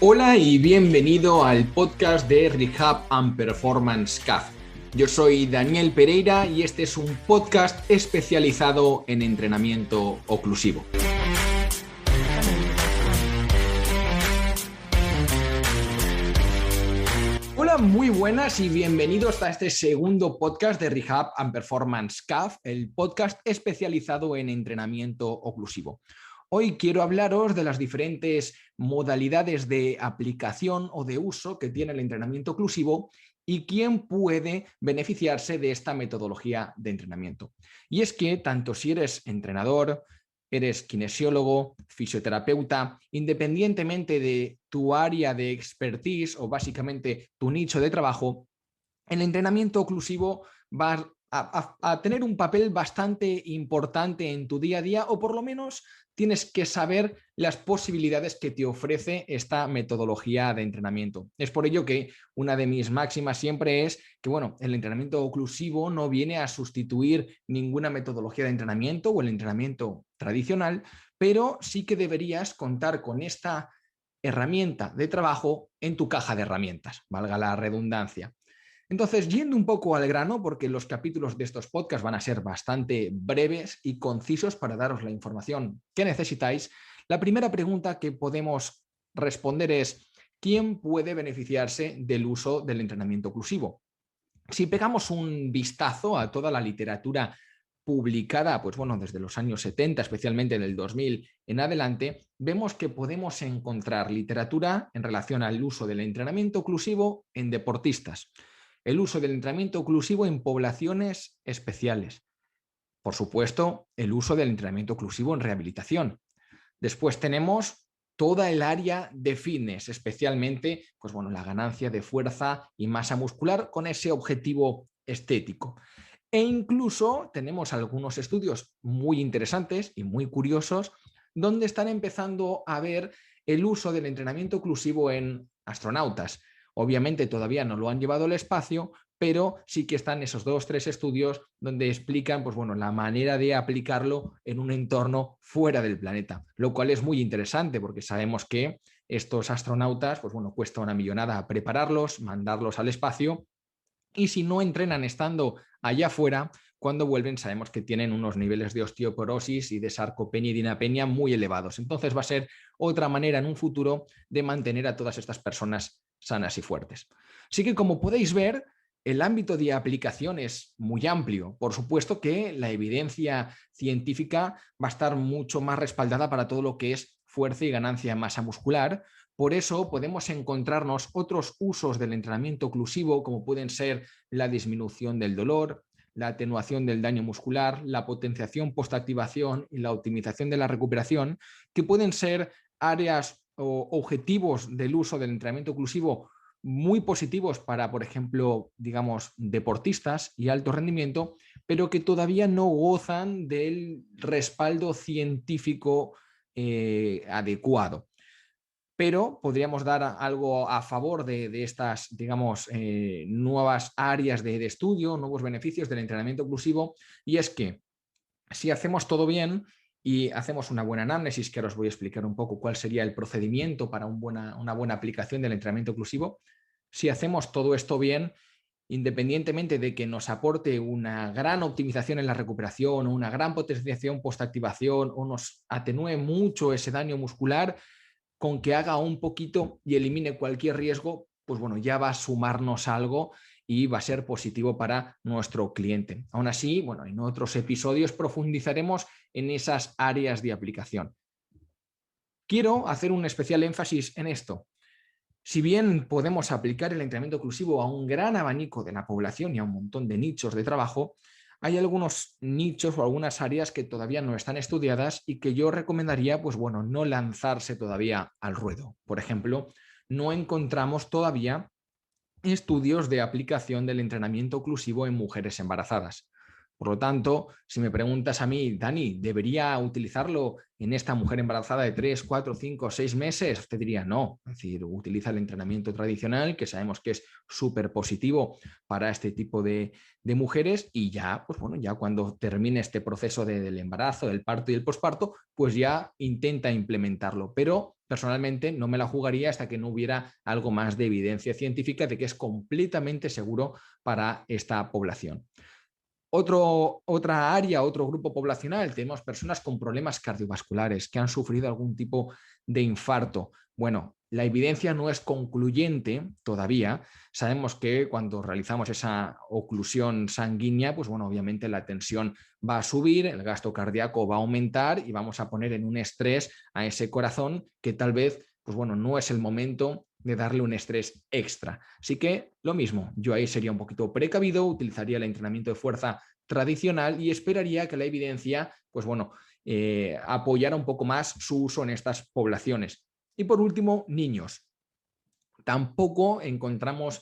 Hola y bienvenido al podcast de Rehab and Performance CAF. Yo soy Daniel Pereira y este es un podcast especializado en entrenamiento oclusivo. Hola, muy buenas y bienvenidos a este segundo podcast de Rehab and Performance CAF, el podcast especializado en entrenamiento oclusivo. Hoy quiero hablaros de las diferentes modalidades de aplicación o de uso que tiene el entrenamiento oclusivo y quién puede beneficiarse de esta metodología de entrenamiento. Y es que tanto si eres entrenador, eres kinesiólogo, fisioterapeuta, independientemente de tu área de expertise o básicamente tu nicho de trabajo, el entrenamiento oclusivo va a tener un papel bastante importante en tu día a día, o por lo menos tienes que saber las posibilidades que te ofrece esta metodología de entrenamiento. Es por ello que una de mis máximas siempre es que, el entrenamiento oclusivo no viene a sustituir ninguna metodología de entrenamiento o el entrenamiento tradicional, pero sí que deberías contar con esta herramienta de trabajo en tu caja de herramientas, valga la redundancia. Entonces, yendo un poco al grano, porque los capítulos de estos podcasts van a ser bastante breves y concisos para daros la información que necesitáis, la primera pregunta que podemos responder es: ¿quién puede beneficiarse del uso del entrenamiento oclusivo? Si pegamos un vistazo a toda la literatura publicada, desde los años 70, especialmente del 2000 en adelante, vemos que podemos encontrar literatura en relación al uso del entrenamiento oclusivo en deportistas, el uso del entrenamiento oclusivo en poblaciones especiales, por supuesto, el uso del entrenamiento oclusivo en rehabilitación. Después tenemos toda el área de fitness, especialmente la ganancia de fuerza y masa muscular con ese objetivo estético. E incluso tenemos algunos estudios muy interesantes y muy curiosos donde están empezando a ver el uso del entrenamiento oclusivo en astronautas. Obviamente todavía no lo han llevado al espacio, pero sí que están esos 2-3 estudios donde explican la manera de aplicarlo en un entorno fuera del planeta, lo cual es muy interesante porque sabemos que estos astronautas cuesta una millonada prepararlos, mandarlos al espacio, y si no entrenan estando allá afuera, cuando vuelven sabemos que tienen unos niveles de osteoporosis y de sarcopenia y dinapenia muy elevados. Entonces va a ser otra manera en un futuro de mantener a todas estas personas sanas y fuertes. Así que, como podéis ver, el ámbito de aplicación es muy amplio. Por supuesto que la evidencia científica va a estar mucho más respaldada para todo lo que es fuerza y ganancia de masa muscular. Por eso podemos encontrarnos otros usos del entrenamiento oclusivo, como pueden ser la disminución del dolor, la atenuación del daño muscular, la potenciación postactivación y la optimización de la recuperación, que pueden ser áreas o objetivos del uso del entrenamiento oclusivo muy positivos para, por ejemplo, deportistas y alto rendimiento, pero que todavía no gozan del respaldo científico adecuado. Pero podríamos dar algo a favor de estas, nuevas áreas de estudio, nuevos beneficios del entrenamiento oclusivo, y es que si hacemos todo bien y hacemos una buena anamnesis, que ahora os voy a explicar un poco cuál sería el procedimiento para una buena aplicación del entrenamiento oclusivo, si hacemos todo esto bien, independientemente de que nos aporte una gran optimización en la recuperación o una gran potenciación postactivación o nos atenúe mucho ese daño muscular, con que haga un poquito y elimine cualquier riesgo, ya va a sumarnos algo y va a ser positivo para nuestro cliente. Aún así, en otros episodios profundizaremos en esas áreas de aplicación. Quiero hacer un especial énfasis en esto. Si bien podemos aplicar el entrenamiento oclusivo a un gran abanico de la población y a un montón de nichos de trabajo, hay algunos nichos o algunas áreas que todavía no están estudiadas y que yo recomendaría, no lanzarse todavía al ruedo. Por ejemplo, no encontramos todavía estudios de aplicación del entrenamiento oclusivo en mujeres embarazadas. Por lo tanto, si me preguntas a mí, Dani, ¿debería utilizarlo en esta mujer embarazada de 3, 4, 5, 6 meses? Te diría no. Es decir, utiliza el entrenamiento tradicional, que sabemos que es súper positivo para este tipo de mujeres, y ya, pues bueno, ya cuando termine este proceso del embarazo, del parto y el posparto, pues ya intenta implementarlo. Pero personalmente no me la jugaría hasta que no hubiera algo más de evidencia científica de que es completamente seguro para esta población. Otra área, otro grupo poblacional, tenemos personas con problemas cardiovasculares que han sufrido algún tipo de infarto. Bueno, la evidencia no es concluyente todavía. Sabemos que cuando realizamos esa oclusión sanguínea, pues bueno, obviamente la tensión va a subir, el gasto cardíaco va a aumentar y vamos a poner en un estrés a ese corazón que tal vez, pues bueno, no es el momento de darle un estrés extra. Así que lo mismo, yo ahí sería un poquito precavido, utilizaría el entrenamiento de fuerza tradicional y esperaría que la evidencia, pues bueno, apoyara un poco más su uso en estas poblaciones. Y por último, niños. Tampoco encontramos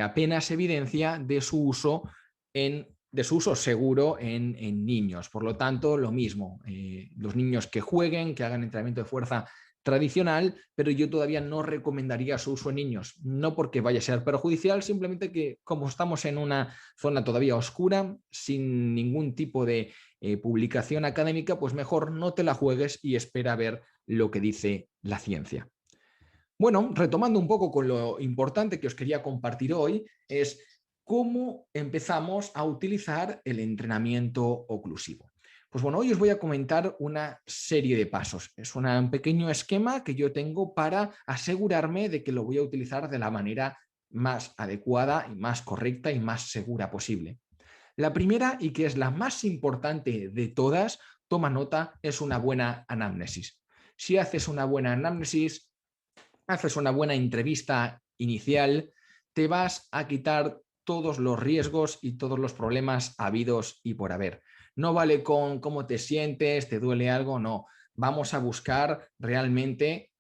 apenas evidencia de su uso seguro en niños. Por lo tanto, lo mismo, los niños que jueguen, que hagan entrenamiento de fuerza tradicional, pero yo todavía no recomendaría su uso en niños, no porque vaya a ser perjudicial, simplemente que como estamos en una zona todavía oscura, sin ningún tipo de publicación académica, pues mejor no te la juegues y espera a ver lo que dice la ciencia. Bueno, retomando un poco con lo importante que os quería compartir hoy, es cómo empezamos a utilizar el entrenamiento oclusivo. Pues bueno, hoy os voy a comentar una serie de pasos. Es un pequeño esquema que yo tengo para asegurarme de que lo voy a utilizar de la manera más adecuada y más correcta y más segura posible. La primera, y que es la más importante de todas, toma nota, es una buena anamnesis. Si haces una buena anamnesis, haces una buena entrevista inicial, te vas a quitar todos los riesgos y todos los problemas habidos y por haber. No vale con cómo te sientes, te duele algo, no. Vamos a buscar realmente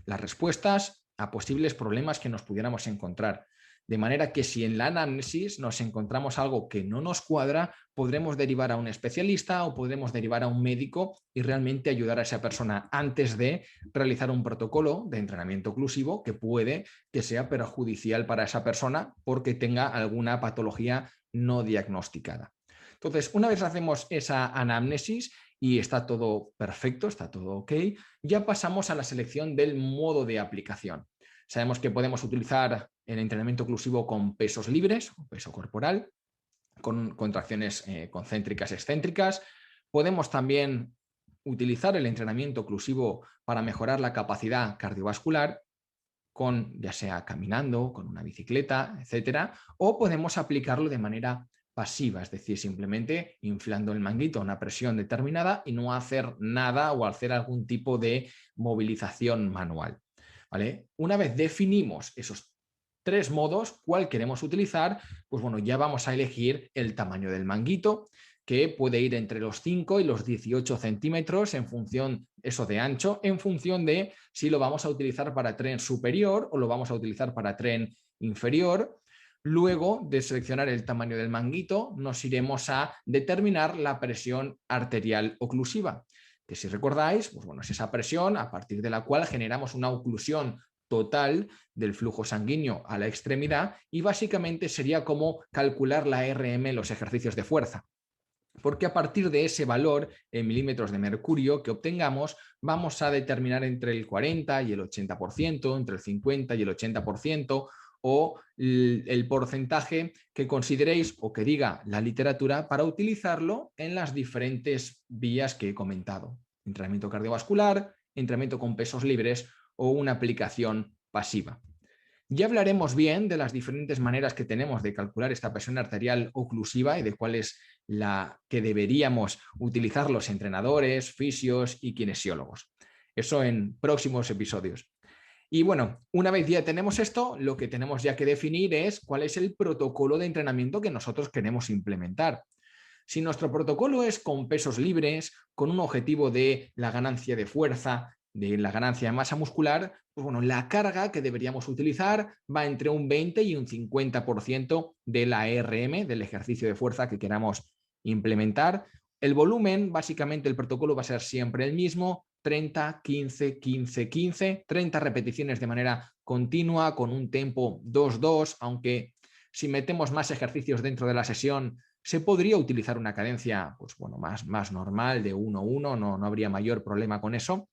las respuestas a posibles problemas que nos pudiéramos encontrar. De manera que si en la anamnesis nos encontramos algo que no nos cuadra, podremos derivar a un especialista o podremos derivar a un médico y realmente ayudar a esa persona antes de realizar un protocolo de entrenamiento oclusivo que puede que sea perjudicial para esa persona porque tenga alguna patología no diagnosticada. Entonces, una vez hacemos esa anamnesis y está todo perfecto, está todo ok, ya pasamos a la selección del modo de aplicación. Sabemos que podemos utilizar el entrenamiento oclusivo con pesos libres, o peso corporal, con contracciones concéntricas, excéntricas. Podemos también utilizar el entrenamiento oclusivo para mejorar la capacidad cardiovascular, ya sea caminando, con una bicicleta, etcétera, o podemos aplicarlo de manera pasiva, es decir, simplemente inflando el manguito a una presión determinada y no hacer nada o hacer algún tipo de movilización manual. ¿Vale? Una vez definimos esos tres modos, cuál queremos utilizar, pues bueno, ya vamos a elegir el tamaño del manguito, que puede ir entre los 5 y los 18 centímetros en función, eso de ancho, en función de si lo vamos a utilizar para tren superior o lo vamos a utilizar para tren inferior. Luego de seleccionar el tamaño del manguito, nos iremos a determinar la presión arterial oclusiva, que si recordáis, pues bueno, es esa presión a partir de la cual generamos una oclusión total del flujo sanguíneo a la extremidad y básicamente sería como calcular la RM en los ejercicios de fuerza. Porque a partir de ese valor en milímetros de mercurio que obtengamos, vamos a determinar entre el 40 y el 80%, entre el 50 y el 80%, o el porcentaje que consideréis o que diga la literatura para utilizarlo en las diferentes vías que he comentado. Entrenamiento cardiovascular, entrenamiento con pesos libres o una aplicación pasiva. Ya hablaremos bien de las diferentes maneras que tenemos de calcular esta presión arterial oclusiva y de cuál es la que deberíamos utilizar los entrenadores, fisios y kinesiólogos. Eso en próximos episodios. Y bueno, una vez ya tenemos esto, lo que tenemos ya que definir es cuál es el protocolo de entrenamiento que nosotros queremos implementar. Si nuestro protocolo es con pesos libres, con un objetivo de la ganancia de fuerza, de la ganancia de masa muscular, pues bueno, la carga que deberíamos utilizar va entre un 20 y un 50% de la RM, del ejercicio de fuerza que queramos implementar. El volumen, básicamente el protocolo va a ser siempre el mismo, 30, 15, 15, 15, 30 repeticiones de manera continua con un tempo 2-2, aunque si metemos más ejercicios dentro de la sesión se podría utilizar una cadencia pues, bueno, más normal de 1-1, no habría mayor problema con eso.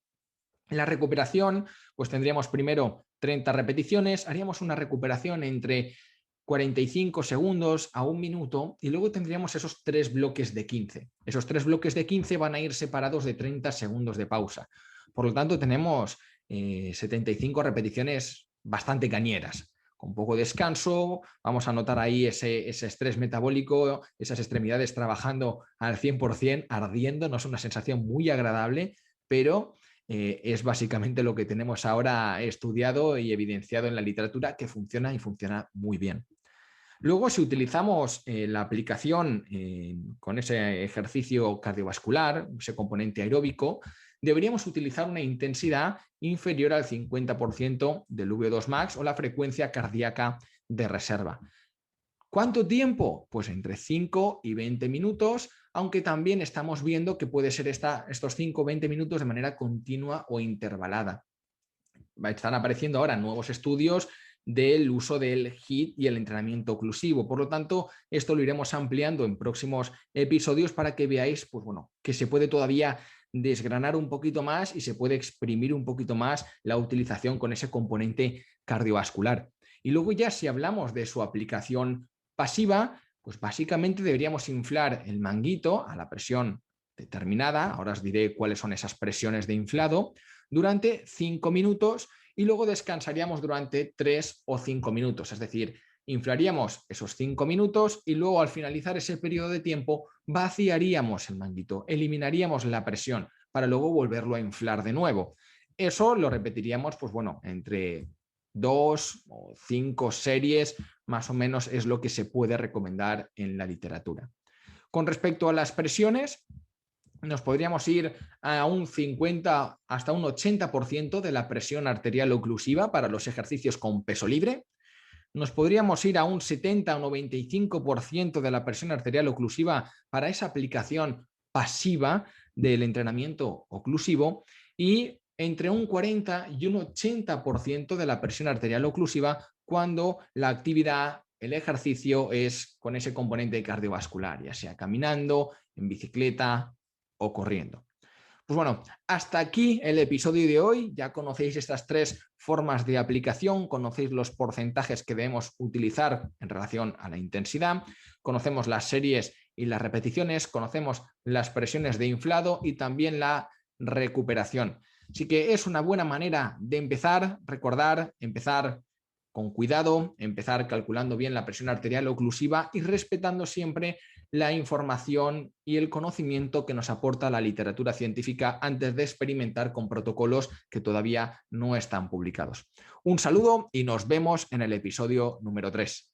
La recuperación, pues tendríamos primero 30 repeticiones, haríamos una recuperación entre 45 segundos a 1 minuto y luego tendríamos esos 3 bloques de 15. Esos 3 bloques de 15 van a ir separados de 30 segundos de pausa. Por lo tanto, tenemos 75 repeticiones bastante cañeras. Con poco descanso, vamos a notar ahí ese estrés metabólico, esas extremidades trabajando al 100%, ardiendo, no es una sensación muy agradable, pero es básicamente lo que tenemos ahora estudiado y evidenciado en la literatura, que funciona y funciona muy bien. Luego, si utilizamos la aplicación con ese ejercicio cardiovascular, ese componente aeróbico, deberíamos utilizar una intensidad inferior al 50% del VO2 max o la frecuencia cardíaca de reserva. ¿Cuánto tiempo? Pues entre 5 y 20 minutos, aunque también estamos viendo que puede ser estos 5 o 20 minutos de manera continua o intervalada. Están apareciendo ahora nuevos estudios del uso del HIIT y el entrenamiento oclusivo. Por lo tanto, esto lo iremos ampliando en próximos episodios para que veáis pues bueno, que se puede todavía desgranar un poquito más y se puede exprimir un poquito más la utilización con ese componente cardiovascular. Y luego ya si hablamos de su aplicación pasiva, pues básicamente deberíamos inflar el manguito a la presión determinada, ahora os diré cuáles son esas presiones de inflado, durante 5 minutos y luego descansaríamos durante 3 o 5 minutos, es decir, inflaríamos esos 5 minutos y luego al finalizar ese periodo de tiempo vaciaríamos el manguito, eliminaríamos la presión para luego volverlo a inflar de nuevo. Eso lo repetiríamos, pues bueno, entre 2 o 5 series, más o menos es lo que se puede recomendar en la literatura. Con respecto a las presiones, nos podríamos ir a un 50 hasta un 80% de la presión arterial oclusiva para los ejercicios con peso libre. Nos podríamos ir a un 70 o 95% de la presión arterial oclusiva para esa aplicación pasiva del entrenamiento oclusivo y entre un 40 y un 80% de la presión arterial oclusiva cuando la actividad, el ejercicio es con ese componente cardiovascular, ya sea caminando, en bicicleta o corriendo. Pues bueno, hasta aquí el episodio de hoy. Ya conocéis estas 3 formas de aplicación, conocéis los porcentajes que debemos utilizar en relación a la intensidad, conocemos las series y las repeticiones, conocemos las presiones de inflado y también la recuperación. Así que es una buena manera de empezar, recordar, empezar con cuidado, empezar calculando bien la presión arterial oclusiva y respetando siempre la información y el conocimiento que nos aporta la literatura científica antes de experimentar con protocolos que todavía no están publicados. Un saludo y nos vemos en el episodio número 3.